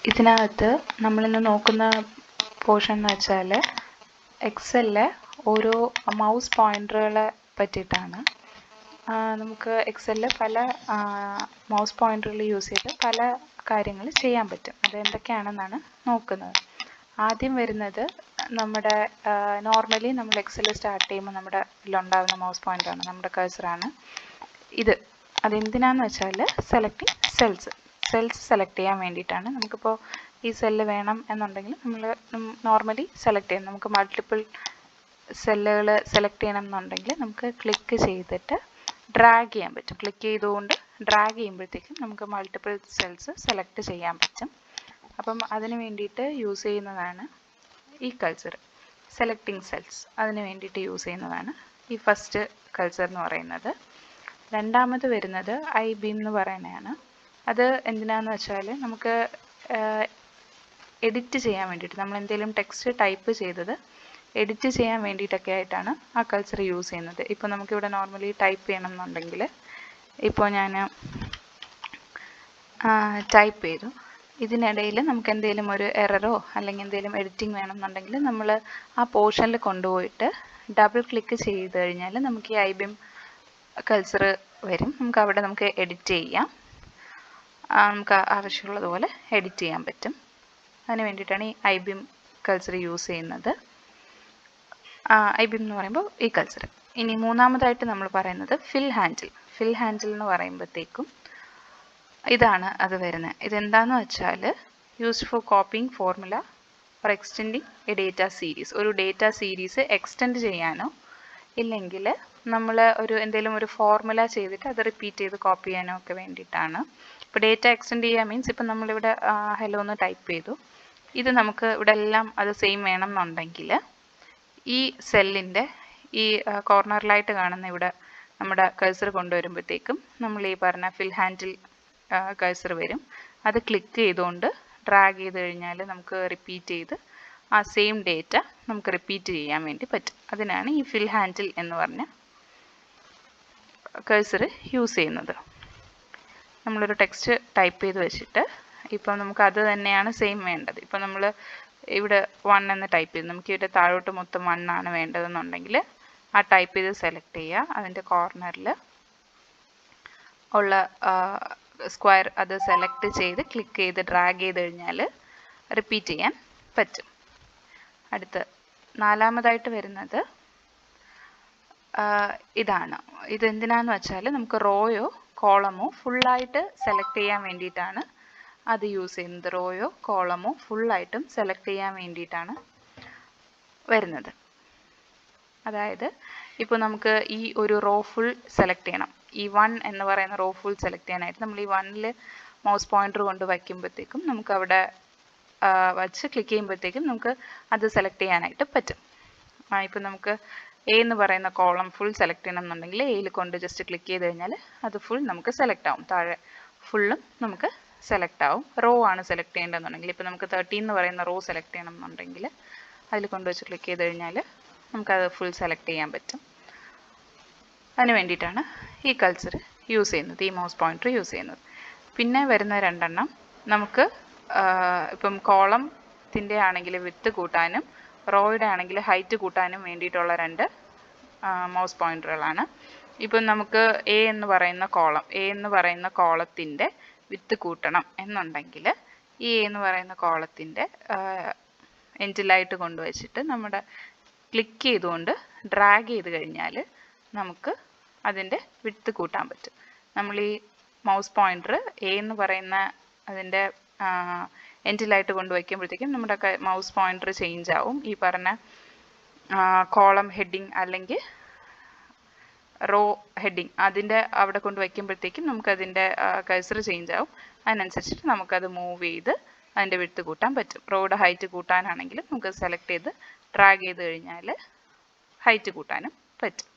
ഇതിനകത്ത് നമ്മളിന്ന് നോക്കുന്ന പോർഷൻ എന്ന് വെച്ചാൽ എക്സലിലെ ഓരോ മൗസ് പോയിൻ്ററുകളെ പറ്റിയിട്ടാണ്. നമുക്ക് എക്സലിൽ പല മൗസ് പോയിൻ്ററുകൾ യൂസ് ചെയ്ത് പല കാര്യങ്ങൾ ചെയ്യാൻ പറ്റും. അത് എന്തൊക്കെയാണെന്നാണ് നോക്കുന്നത്. ആദ്യം വരുന്നത് നമ്മുടെ നോർമലി നമ്മൾ എക്സൽ സ്റ്റാർട്ട് ചെയ്യുമ്പോൾ നമ്മുടെ ഇതിലുണ്ടാകുന്ന മൗസ് പോയിൻ്ററാണ്, നമ്മുടെ കഴ്സറാണ് ഇത്. അതെന്തിനാന്ന് വെച്ചാൽ സെലക്ടിങ് സെൽസ് സെലക്ട് ചെയ്യാൻ വേണ്ടിയിട്ടാണ്. നമുക്കിപ്പോൾ ഈ സെല്ല് വേണം എന്നുണ്ടെങ്കിൽ നമ്മൾ നോർമലി സെലക്ട് ചെയ്യണം. നമുക്ക് മൾട്ടിപ്പിൾ സെല്ലുകൾ സെലക്ട് ചെയ്യണം എന്നുണ്ടെങ്കിൽ നമുക്ക് ക്ലിക്ക് ചെയ്തിട്ട് ഡ്രാഗ് ചെയ്യാൻ പറ്റും. ക്ലിക്ക് ചെയ്തുകൊണ്ട് ഡ്രാഗ് ചെയ്യുമ്പോഴത്തേക്കും നമുക്ക് മൾട്ടിപ്പിൾ സെൽസ് സെലക്ട് ചെയ്യാൻ പറ്റും. അപ്പം അതിന് വേണ്ടിയിട്ട് യൂസ് ചെയ്യുന്നതാണ് ഈ കഴ്സർ, സെലക്ടിങ് സെൽസ്. അതിന് വേണ്ടിയിട്ട് യൂസ് ചെയ്യുന്നതാണ് ഈ ഫസ്റ്റ് കഴ്സർ എന്ന് പറയുന്നത്. രണ്ടാമത് വരുന്നത് ഐ ബീം എന്ന് പറയുന്നതാണ്. അത് എന്തിനാന്ന് വെച്ചാൽ നമുക്ക് എഡിറ്റ് ചെയ്യാൻ വേണ്ടിയിട്ട്, നമ്മൾ എന്തെങ്കിലും ടെക്സ്റ്റ് ടൈപ്പ് ചെയ്തത് എഡിറ്റ് ചെയ്യാൻ വേണ്ടിയിട്ടൊക്കെ ആയിട്ടാണ് ആ കഴ്സർ യൂസ് ചെയ്യുന്നത്. ഇപ്പോൾ നമുക്കിവിടെ നോർമലി ടൈപ്പ് ചെയ്യണം എന്നുണ്ടെങ്കിൽ, ഇപ്പോൾ ഞാൻ ടൈപ്പ് ചെയ്തു, ഇതിനിടയിൽ നമുക്ക് എന്തെങ്കിലും ഒരു എററോ അല്ലെങ്കിൽ എന്തെങ്കിലും എഡിറ്റിംഗ് വേണമെന്നുണ്ടെങ്കിൽ നമ്മൾ ആ പോർഷനിൽ കൊണ്ടുപോയിട്ട് ഡബിൾ ക്ലിക്ക് ചെയ്ത് കഴിഞ്ഞാൽ നമുക്ക് ഈ ഐ ബീം കഴ്സർ വരും. നമുക്ക് അവിടെ നമുക്ക് എഡിറ്റ് ചെയ്യാം, നമുക്ക് ആവശ്യമുള്ളതുപോലെ എഡിറ്റ് ചെയ്യാൻ പറ്റും. അതിന് വേണ്ടിയിട്ടാണ് ഈ ഐ ബീം കഴ്സർ യൂസ് ചെയ്യുന്നത്. ഐ ബീം എന്ന് പറയുമ്പോൾ ഈ കഴ്സർ. ഇനി മൂന്നാമതായിട്ട് നമ്മൾ പറയുന്നത് ഫിൽ ഹാൻഡിൽ എന്ന് പറയുമ്പോഴത്തേക്കും ഇതാണ് അത് വരുന്നത്. ഇതെന്താണെന്ന് വെച്ചാൽ used for coping formula or extending A data series. ഒരു ഡേറ്റ സീരീസ് എക്സ്റ്റെൻഡ് ചെയ്യാനോ ഇല്ലെങ്കിൽ നമ്മൾ എന്തെങ്കിലും ഒരു ഫോർമുല ചെയ്തിട്ട് അത് റിപ്പീറ്റ് ചെയ്ത് കോപ്പി ചെയ്യാനോ ഒക്കെ വേണ്ടിയിട്ടാണ്. ഇപ്പോൾ ഡേറ്റ എക്സ്റ്റെൻഡ് ചെയ്യുക മീൻസ് ഇപ്പം നമ്മളിവിടെ ഹലോ എന്ന് ടൈപ്പ് ചെയ്തു, ഇത് നമുക്ക് ഇവിടെ എല്ലാം അത് സെയിം വേണം എന്നുണ്ടെങ്കിൽ ഈ സെല്ലിൻ്റെ ഈ കോർണറിലായിട്ട് കാണുന്ന ഇവിടെ നമ്മുടെ കഴ്സർ കൊണ്ടുവരുമ്പോഴത്തേക്കും നമ്മൾ ഈ പറഞ്ഞ ഫിൽ ഹാൻഡിൽ കഴ്സർ വരും. അത് ക്ലിക്ക് ചെയ്തുകൊണ്ട് ഡ്രാഗ് ചെയ്ത് കഴിഞ്ഞാൽ നമുക്ക് റിപ്പീറ്റ് ചെയ്ത് ആ സെയിം ഡേറ്റ നമുക്ക് റിപ്പീറ്റ് ചെയ്യാൻ വേണ്ടി പറ്റും. അതിനാണ് ഈ ഫിൽ ഹാൻഡിൽ എന്ന് പറഞ്ഞ കഴ്സർ യൂസ് ചെയ്യുന്നത്. നമ്മളൊരു ടെക്സ്റ്റ് ടൈപ്പ് ചെയ്ത് വെച്ചിട്ട് ഇപ്പം നമുക്ക് അത് തന്നെയാണ് സെയിം വേണ്ടത്. ഇപ്പം നമ്മൾ ഇവിടെ 1 എന്ന് ടൈപ്പ് ചെയ്ത് നമുക്ക് ഇവിടെ താഴോട്ട് മൊത്തം 1 ആണ് വേണ്ടതെന്നുണ്ടെങ്കിൽ ആ ടൈപ്പ് ചെയ്ത് സെലക്ട് ചെയ്യുക, അതിൻ്റെ കോർണറിൽ ഉള്ള സ്ക്വയർ അത് സെലക്ട് ചെയ്ത് ക്ലിക്ക് ചെയ്ത് ഡ്രാഗ് ചെയ്ത് കഴിഞ്ഞാൽ റിപ്പീറ്റ് ചെയ്യാൻ പറ്റും. അടുത്ത് നാലാമതായിട്ട് വരുന്നത് ഇതാണ്. ഇതെന്തിനാന്ന് വെച്ചാൽ നമുക്ക് റോയോ കോളമോ ഫുള്ളായിട്ട് സെലക്ട് ചെയ്യാൻ വേണ്ടിയിട്ടാണ് അത് യൂസ് ചെയ്യുന്നത്. റോയോ കോളമോ ഫുള്ളായിട്ടും സെലക്ട് ചെയ്യാൻ വേണ്ടിയിട്ടാണ് വരുന്നത്. അതായത് ഇപ്പോൾ നമുക്ക് ഈ ഒരു റോ ഫുൾ സെലക്ട് ചെയ്യണം, ഈ 1 എന്ന് പറയുന്ന റോ ഫുൾ സെലക്ട് ചെയ്യാനായിട്ട് നമ്മൾ ഈ 1ൽ മൗസ് പോയിൻ്റർ കൊണ്ട് വയ്ക്കുമ്പോഴത്തേക്കും നമുക്ക് അവിടെ വച്ച് ക്ലിക്ക് ചെയ്യുമ്പോഴത്തേക്കും നമുക്ക് അത് സെലക്ട് ചെയ്യാനായിട്ട് പറ്റും. ഇപ്പം നമുക്ക് എ എന്ന് പറയുന്ന കോളം ഫുൾ സെലക്ട് ചെയ്യണം എന്നുണ്ടെങ്കിൽ എയിൽ കൊണ്ട് ജസ്റ്റ് ക്ലിക്ക് ചെയ്ത് കഴിഞ്ഞാൽ അത് ഫുൾ നമുക്ക് സെലക്ട് ആവും, താഴെ ഫുള്ളും നമുക്ക് സെലക്ട് ആവും. റോ ആണ് സെലക്ട് ചെയ്യേണ്ടതെന്നുണ്ടെങ്കിൽ ഇപ്പോൾ നമുക്ക് 13 എന്ന് പറയുന്ന റോ സെലക്ട് ചെയ്യണം എന്നുണ്ടെങ്കിൽ അതിൽ കൊണ്ടുവച്ച് ക്ലിക്ക് ചെയ്ത് കഴിഞ്ഞാൽ നമുക്കത് ഫുൾ സെലക്ട് ചെയ്യാൻ പറ്റും. അതിന് വേണ്ടിയിട്ടാണ് ഈ കഴ്സർ യൂസ് ചെയ്യുന്നത്, ഈ മൗസ് പോയിൻ്റർ യൂസ് ചെയ്യുന്നത്. പിന്നെ വരുന്ന രണ്ടെണ്ണം നമുക്ക് ഇപ്പം കോളത്തിൻ്റെ ആണെങ്കിൽ വിഡ്ത്ത് കൂട്ടാനും റോയുടെ ആണെങ്കിൽ ഹൈറ്റ് കൂട്ടാനും വേണ്ടിയിട്ടുള്ള രണ്ട് മൗസ് പോയിൻ്ററുകളാണ്. ഇപ്പം നമുക്ക് എ എന്ന് പറയുന്ന കോളത്തിൻ്റെ വിഡ്ത്ത് കൂട്ടണം എന്നുണ്ടെങ്കിൽ ഈ എ എന്ന് പറയുന്ന കോളത്തിൻ്റെ എൻഡിലായിട്ട് കൊണ്ടുവച്ചിട്ട് നമ്മുടെ ക്ലിക്ക് ചെയ്തുകൊണ്ട് ഡ്രാഗ് ചെയ്ത് കഴിഞ്ഞാൽ നമുക്ക് അതിൻ്റെ വിഡ്ത്ത് കൂട്ടാൻ പറ്റും. നമ്മൾ ഈ മൗസ് പോയിൻ്റർ എ എന്ന് പറയുന്ന അതിൻ്റെ എൻഡിലായിട്ട് കൊണ്ടുവയ്ക്കുമ്പോഴത്തേക്കും നമ്മുടെ മൗസ് പോയിൻ്റർ ചേഞ്ച് ആവും. ഈ പറഞ്ഞ കോളം ഹെഡിങ് അല്ലെങ്കിൽ റോ ഹെഡിങ് അതിൻ്റെ അവിടെ കൊണ്ട് വയ്ക്കുമ്പോഴത്തേക്കും നമുക്കതിൻ്റെ കഴ്സർ ചേഞ്ച് ആവും. അതിനനുസരിച്ചിട്ട് നമുക്കത് മൂവ് ചെയ്ത് അതിൻ്റെ വിഡ്ത്ത് കൂട്ടാൻ പറ്റും. റോയുടെ ഹൈറ്റ് കൂട്ടാനാണെങ്കിൽ നമുക്ക് സെലക്ട് ചെയ്ത് ഡ്രാഗ് ചെയ്ത് കഴിഞ്ഞാൽ ഹൈറ്റ് കൂട്ടാനും പറ്റും.